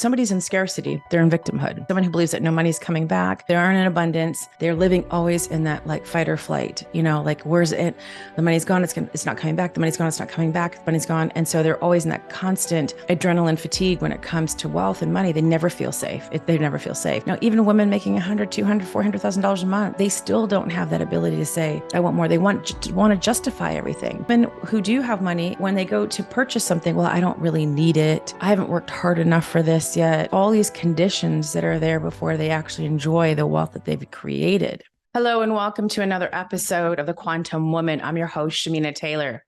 Somebody's in scarcity, they're in victimhood. Someone who believes that no money's coming back, they aren't in abundance, they're living always in that like fight or flight, like where's it? The money's gone, it's not coming back. The money's gone, it's not coming back. The money's gone. And so they're always in that constant adrenaline fatigue when it comes to wealth and money. They never feel safe. They never feel safe. Now, even women making $100,000, $200,000, $400,000 a month, they still don't have that ability to say, I want more. They want to justify everything. Women who do have money, when they go to purchase something, well, I don't really need it. I haven't worked hard enough for this yet. All these conditions that are there before they actually enjoy the wealth that they've created. Hello, and welcome to another episode of The Quantum Woman. I'm your host, Shamina Taylor.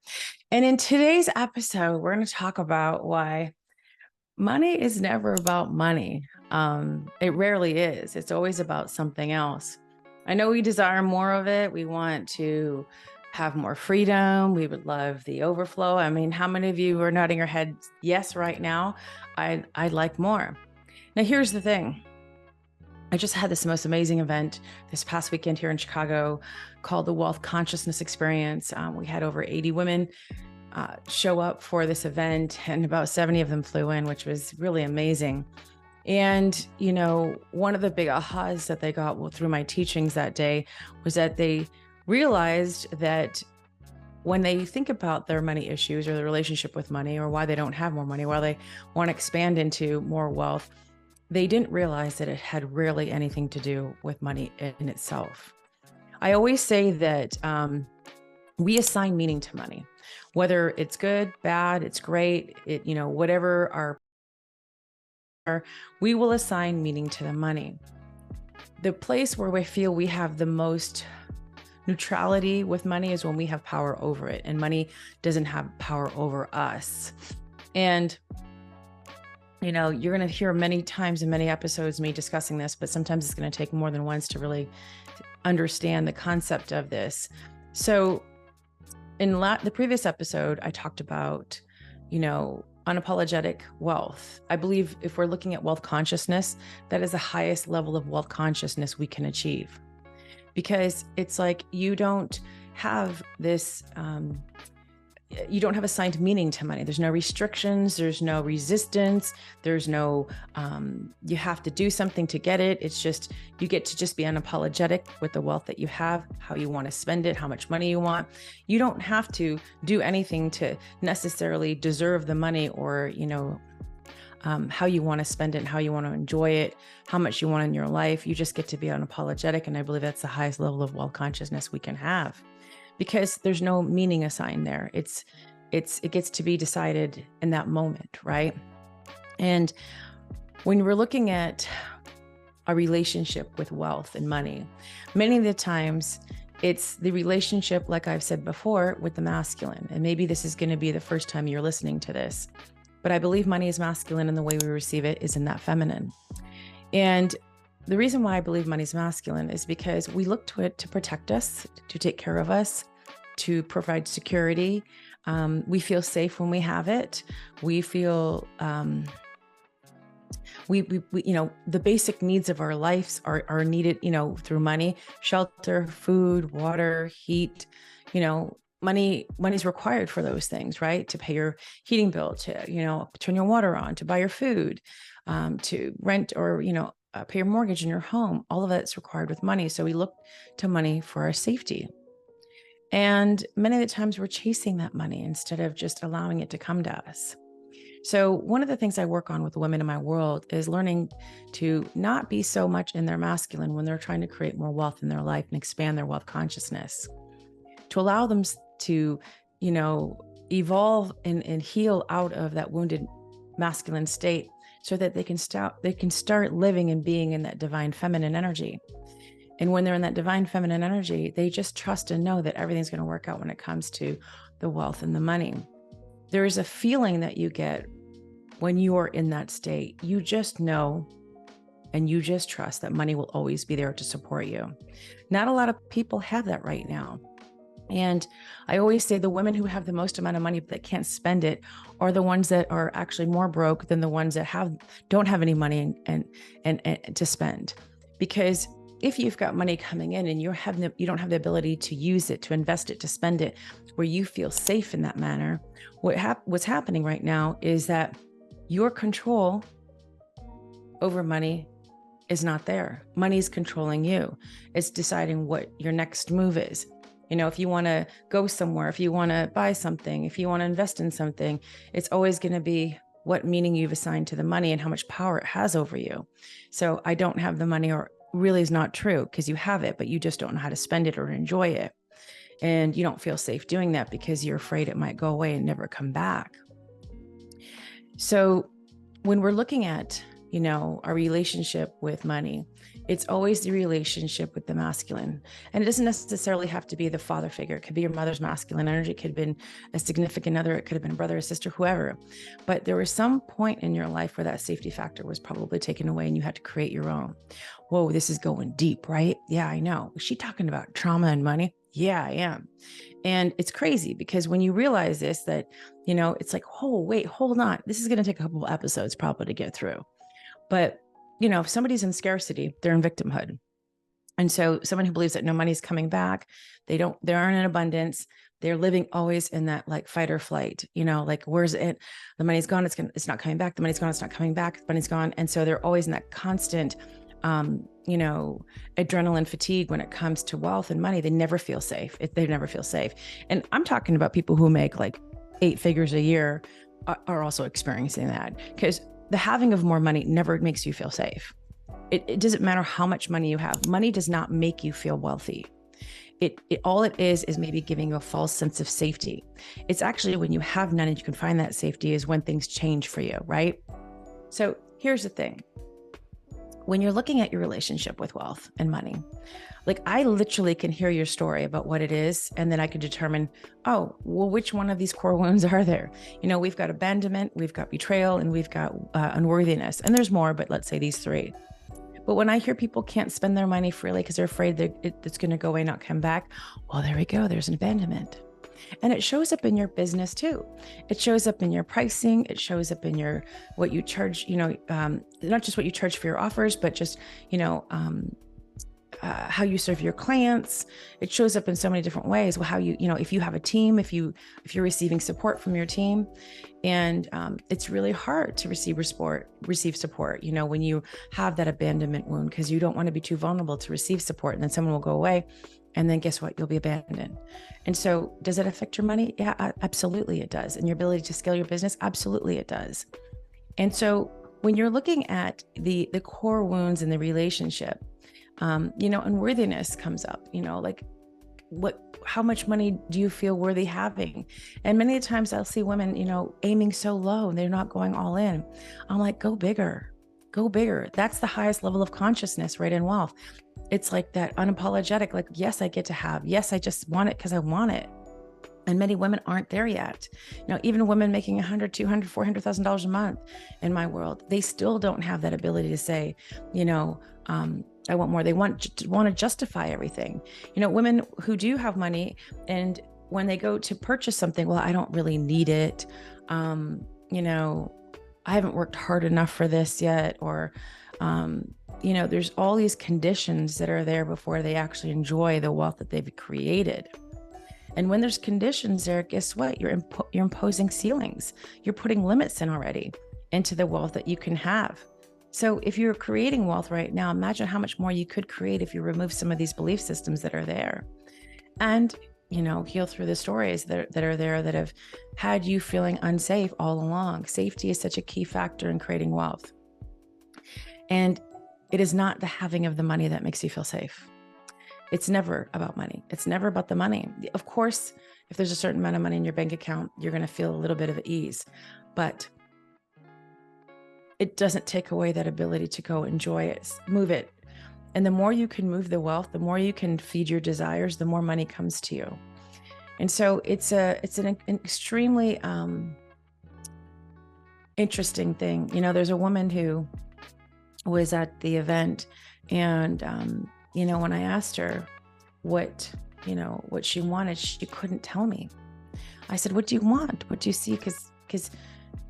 And in today's episode, we're going to talk about why money is never about money. It rarely is. It's always about something else. I know we desire more of it. We want to have more freedom. We would love the overflow. I mean, how many of you are nodding your head yes right now? I'd like more. Now, here's the thing. I just had this most amazing event this past weekend here in Chicago called the Wealth Consciousness Experience. We had over 80 women show up for this event, and about 70 of them flew in, which was really amazing. And, one of the big ahas that they got through my teachings that day was that they realized that when they think about their money issues or their relationship with money, or why they don't have more money, why they want to expand into more wealth, they didn't realize that it had really anything to do with money in itself. I always say that we assign meaning to money, whether it's good, bad, it's great, whatever we will assign meaning to the money. The place where we feel we have the most neutrality with money is when we have power over it, and money doesn't have power over us. And you're going to hear many times in many episodes me discussing this, but sometimes it's going to take more than once to really understand the concept of this. So in the previous episode, I talked about, unapologetic wealth. I believe if we're looking at wealth consciousness, that is the highest level of wealth consciousness we can achieve. Because it's like you don't have this, you don't have assigned meaning to money. There's no restrictions. There's no resistance. There's no, you have to do something to get it. It's just, you get to just be unapologetic with the wealth that you have, how you want to spend it, how much money you want. You don't have to do anything to necessarily deserve the money, or, how you want to spend it and how you want to enjoy it, how much you want in your life. You just get to be unapologetic. And I believe that's the highest level of wealth consciousness we can have, because there's no meaning assigned there. It gets to be decided in that moment, right? And when we're looking at a relationship with wealth and money, many of the times it's the relationship, like I've said before, with the masculine. And maybe this is going to be the first time you're listening to this, but I believe money is masculine, and the way we receive it is in that feminine. And the reason why I believe money is masculine is because we look to it to protect us, to take care of us, to provide security. We feel safe when we have it. We feel, we the basic needs of our lives are needed, through money: shelter, food, water, heat. Money's required for those things, right? To pay your heating bill, to, turn your water on, to buy your food, to rent, or, pay your mortgage in your home. All of that's required with money. So we look to money for our safety. And many of the times we're chasing that money instead of just allowing it to come to us. So one of the things I work on with the women in my world is learning to not be so much in their masculine when they're trying to create more wealth in their life and expand their wealth consciousness, to allow them to, evolve and heal out of that wounded masculine state, so that they can start living and being in that divine feminine energy. And when they're in that divine feminine energy, they just trust and know that everything's going to work out when it comes to the wealth and the money. There is a feeling that you get when you are in that state. You just know, and you just trust that money will always be there to support you. Not a lot of people have that right now. And I always say the women who have the most amount of money but that can't spend it are the ones that are actually more broke than the ones that don't have any money and to spend. Because if you've got money coming in and you don't have the ability to use it, to invest it, to spend it, where you feel safe in that manner, what's happening right now is that your control over money is not there. Money's controlling you. It's deciding what your next move is. If you want to go somewhere, if you want to buy something, if you want to invest in something, it's always going to be what meaning you've assigned to the money and how much power it has over you. So I don't have the money, or really is not true, because you have it, but you just don't know how to spend it or enjoy it. And you don't feel safe doing that because you're afraid it might go away and never come back. So when we're looking at, our relationship with money, it's always the relationship with the masculine. And it doesn't necessarily have to be the father figure. It could be your mother's masculine energy. It could have been a significant other. It could have been a brother, a sister, whoever. But there was some point in your life where that safety factor was probably taken away and you had to create your own. Whoa, this is going deep, right? Yeah, I know. Was she talking about trauma and money? Yeah, I am. And it's crazy because when you realize this, that, it's like, oh, wait, hold on. This is going to take a couple of episodes probably to get through. But, if somebody's in scarcity, they're in victimhood. And so someone who believes that no money's coming back, they aren't in abundance. They're living always in that like fight or flight, like, where's it? The money's gone. It's not coming back. The money's gone. It's not coming back. The money's gone. And so they're always in that constant, adrenaline fatigue when it comes to wealth and money. They never feel safe. They never feel safe. And I'm talking about people who make like 8 figures a year are also experiencing that, because the having of more money never makes you feel safe. It doesn't matter how much money you have. Money does not make you feel wealthy. All it is maybe giving you a false sense of safety. It's actually when you have none and you can find that safety is when things change for you, right? So here's the thing. When you're looking at your relationship with wealth and money, like I literally can hear your story about what it is. And then I can determine, oh, well, which one of these core wounds are there? We've got abandonment, we've got betrayal, and we've got unworthiness. And there's more, but let's say these 3. But when I hear people can't spend their money freely because they're afraid that it's going to go away, not come back. Well, there we go. There's an abandonment. And it shows up in your business too. It shows up in your pricing. It shows up in what you charge, not just what you charge for your offers, but just, how you serve your clients. It shows up in so many different ways. Well, how if you have a team, if you're receiving support from your team, and it's really hard to receive support, when you have that abandonment wound, because you don't want to be too vulnerable to receive support, and then someone will go away. And then guess what? You'll be abandoned. And so does it affect your money? Yeah, absolutely it does. And your ability to scale your business? Absolutely it does. And so when you're looking at the core wounds in the relationship, unworthiness comes up, like how much money do you feel worthy having? And many times I'll see women, aiming so low and they're not going all in. I'm like, go bigger. That's the highest level of consciousness, right? In wealth. It's like that unapologetic, like, yes, I get to have, yes, I just want it because I want it. And many women aren't there yet. Even women making $100,000, $200,000, $400,000 a month in my world, they still don't have that ability to say, I want more. They want to justify everything. Women who do have money, and when they go to purchase something, well, I don't really need it. I haven't worked hard enough for this yet, or there's all these conditions that are there before they actually enjoy the wealth that they've created. And when there's conditions there, guess what? You're imposing ceilings. You're putting limits in already into the wealth that you can have. So if you're creating wealth right now, imagine how much more you could create if you remove some of these belief systems that are there. And heal through the stories that are there that have had you feeling unsafe all along. Safety is such a key factor in creating wealth. And it is not the having of the money that makes you feel safe. It's never about money. It's never about the money. Of course, if there's a certain amount of money in your bank account, you're going to feel a little bit of ease, but it doesn't take away that ability to go enjoy it, move it. And the more you can move the wealth, the more you can feed your desires, the more money comes to you. And so it's an extremely interesting thing. There's a woman who was at the event, and when I asked her what she wanted, she couldn't tell me. I said, what do you want? What do you see? Because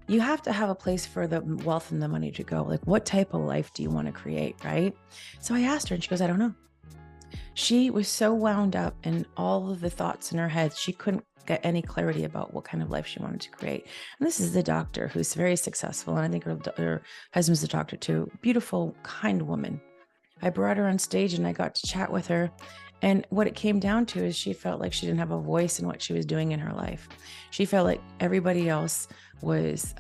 you have to have a place for the wealth and the money to go. Like, what type of life do you want to create, right? So I asked her, and she goes, I don't know. She was so wound up in all of the thoughts in her head, she couldn't get any clarity about what kind of life she wanted to create. And this is the doctor who's very successful. And I think her husband's a doctor too. Beautiful, kind woman. I brought her on stage and I got to chat with her. And what it came down to is she felt like she didn't have a voice in what she was doing in her life. She felt like everybody else was,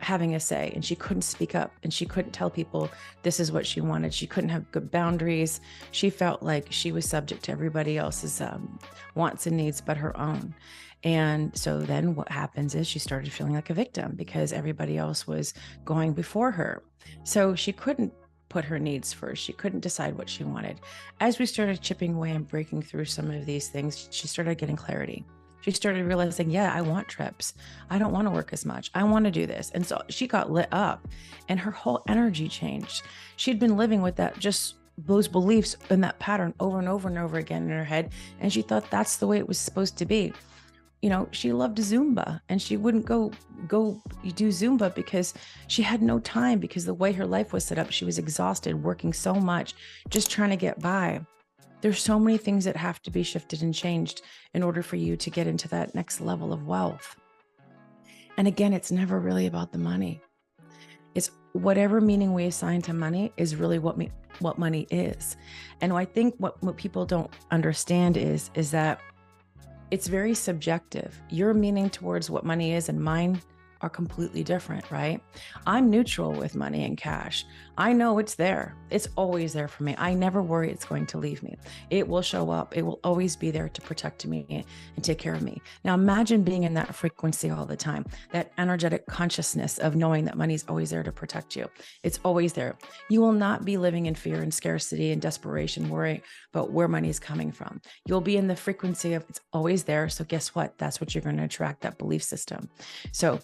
having a say, and she couldn't speak up, and she couldn't tell people this is what she wanted. She couldn't have good boundaries. She felt like she was subject to everybody else's wants and needs but her own. And so then what happens is she started feeling like a victim because everybody else was going before her. So she couldn't put her needs first. She couldn't decide what she wanted. As we started chipping away and breaking through some of these things, she started getting clarity. She started realizing, yeah, I want trips. I don't want to work as much. I want to do this. And so she got lit up and her whole energy changed. She'd been living with that, just those beliefs and that pattern over and over and over again in her head. And she thought that's the way it was supposed to be. She loved Zumba, and she wouldn't go do Zumba because she had no time, because the way her life was set up, she was exhausted, working so much, just trying to get by. There's so many things that have to be shifted and changed in order for you to get into that next level of wealth. And again, it's never really about the money. It's whatever meaning we assign to money is really what money is. And I think what people don't understand is that it's very subjective. Your meaning towards what money is and mine are completely different, right? I'm neutral with money and cash. I know it's there. It's always there for me. I never worry it's going to leave me. It will show up. It will always be there to protect me and take care of me. Now imagine being in that frequency all the time, that energetic consciousness of knowing that money is always there to protect you. It's always there. You will not be living in fear and scarcity and desperation, worrying about where money is coming from. You'll be in the frequency of it's always there. So guess what? That's what you're going to attract, that belief system. So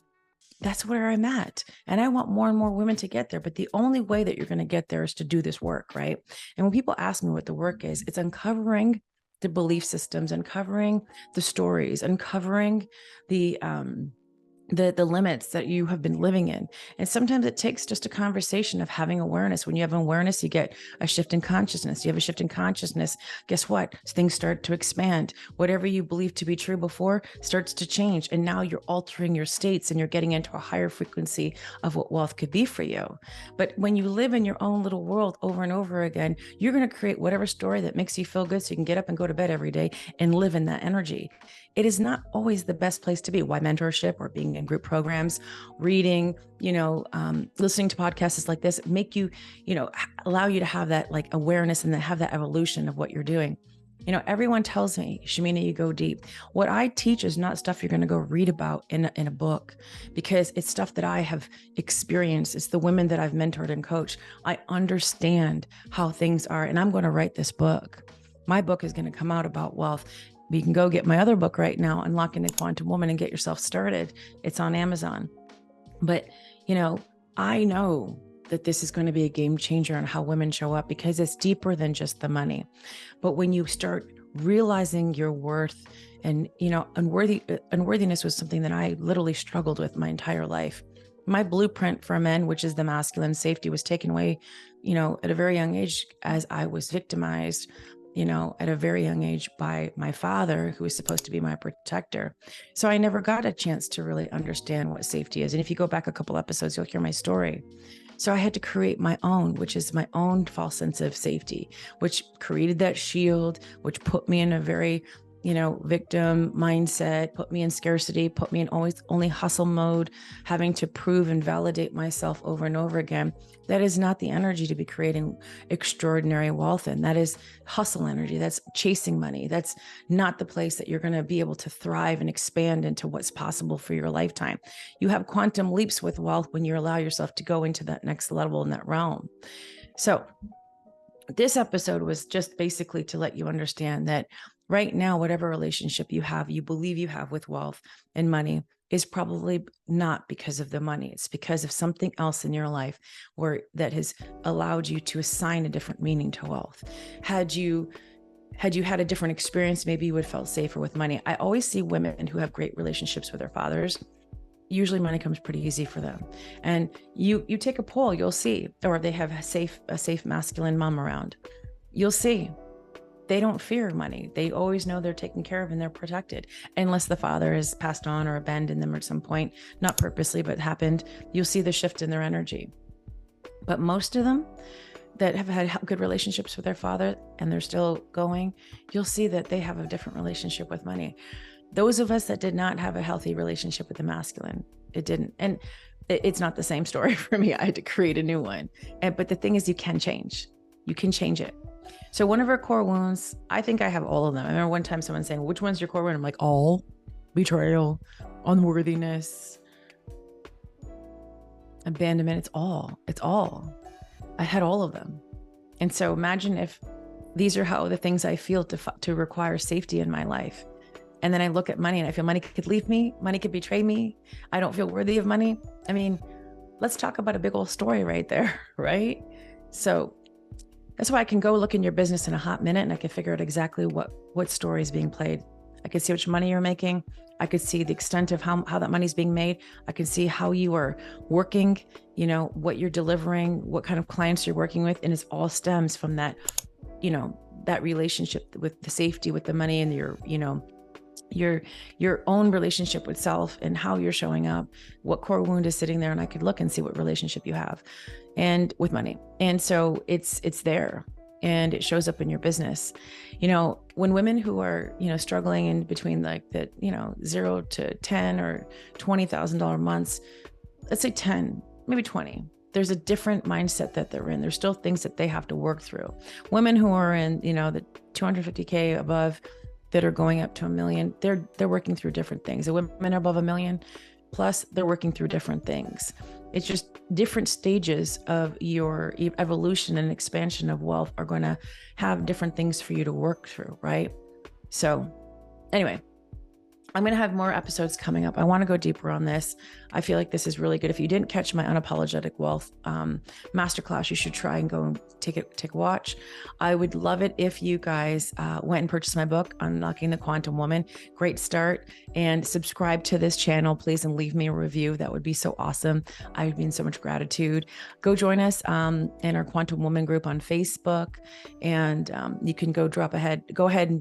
that's where I'm at. And I want more and more women to get there. But the only way that you're going to get there is to do this work, right? And when people ask me what the work is, it's uncovering the belief systems, uncovering the stories, uncovering the limits that you have been living in. And sometimes it takes just a conversation of having awareness. When you have awareness, you get a shift in consciousness. You have a shift in consciousness. Guess what? Things start to expand. Whatever you believed to be true before starts to change. And now you're altering your states and you're getting into a higher frequency of what wealth could be for you. But when you live in your own little world over and over again, you're going to create whatever story that makes you feel good so you can get up and go to bed every day and live in that energy. It is not always the best place to be. Why mentorship or being in group programs, reading, listening to podcasts like this make you, allow you to have that like awareness and then have that evolution of what you're doing. Everyone tells me, Shamina, you go deep. What I teach is not stuff you're going to go read about in a book, because it's stuff that I have experienced. It's the women that I've mentored and coached. I understand how things are, and I'm going to write this book. My book is going to come out about wealth. You can go get my other book right now, Unlocking the Quantum Woman, and get yourself started. It's on Amazon. But, I know that this is going to be a game changer on how women show up, because it's deeper than just the money. But when you start realizing your worth and, unworthiness was something that I literally struggled with my entire life. My blueprint for men, which is the masculine safety, was taken away, at a very young age, as I was victimized at a very young age by my father, who was supposed to be my protector. So I never got a chance to really understand what safety is. And if you go back a couple episodes, you'll hear my story. So I had to create my own, which is my own false sense of safety, which created that shield, which put me in a very victim mindset, put me in scarcity, put me in always only hustle mode, having to prove and validate myself over and over again. That is not the energy to be creating extraordinary wealth in. That is hustle energy. That's chasing money. That's not the place that you're going to be able to thrive and expand into what's possible for your lifetime. You have quantum leaps with wealth when you allow yourself to go into that next level in that realm. So this episode was just basically to let you understand that right now, whatever relationship you have, you believe you have with wealth and money, is probably not because of the money. It's because of something else in your life that has allowed you to assign a different meaning to wealth. Had you had a different experience, maybe you would have felt safer with money. I always see women who have great relationships with their fathers. Usually money comes pretty easy for them. And you take a poll, you'll see, or they have a safe masculine mom around. You'll see they don't fear money. They always know they're taken care of and they're protected. Unless the father has passed on or abandoned them at some point, not purposely, but happened, you'll see the shift in their energy. But most of them that have had good relationships with their father and they're still going, you'll see that they have a different relationship with money. Those of us that did not have a healthy relationship with the masculine, it didn't. And it's not the same story for me. I had to create a new one. But the thing is, you can change. You can change it. So one of our core wounds, I think I have all of them. I remember one time someone saying, which one's your core wound? I'm like, all. Betrayal, unworthiness, abandonment. It's all. I had all of them. And so imagine if these are how the things I feel to require safety in my life. And then I look at money and I feel money could leave me. Money could betray me. I don't feel worthy of money. I mean, let's talk about a big old story right there, right? So that's why I can go look in your business in a hot minute and I can figure out exactly what story is being played. I could see how much money you're making. I could see the extent of how that money's being made. I can see how you are working, what you're delivering, what kind of clients you're working with. And it all stems from that, that relationship with the safety, with the money and your own relationship with self and how you're showing up, what core wound is sitting there. And I could look and see what relationship you have and with money. And so it's there and it shows up in your business. When women who are, struggling in between like the, 0 to 10 or $20,000 months, let's say 10, maybe 20, there's a different mindset that they're in. There's still things that they have to work through. Women who are in, the 250K above, that are going up to $1 million, they're working through different things. The women are above $1 million plus, they're working through different things. It's just different stages of your evolution and expansion of wealth are going to have different things for you to work through, right? So anyway, I'm going to have more episodes coming up. I want to go deeper on this. I feel like this is really good. If you didn't catch my Unapologetic Wealth masterclass, you should try and go and take a watch. I would love it if you guys went and purchased my book, Unlocking the Quantum Woman. Great start. And subscribe to this channel, please, and leave me a review. That would be so awesome. I would be in so much gratitude. Go join us in our Quantum Woman group on Facebook. And you can go ahead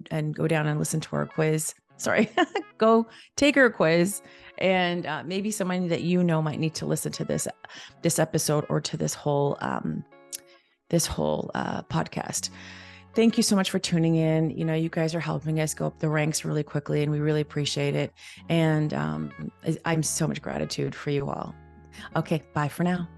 and go down and listen to our quiz. Sorry, go take her quiz, and maybe someone that might need to listen to this episode or to this whole podcast. Thank you so much for tuning in. You guys are helping us go up the ranks really quickly, and we really appreciate it. And I'm so much gratitude for you all. Okay, bye for now.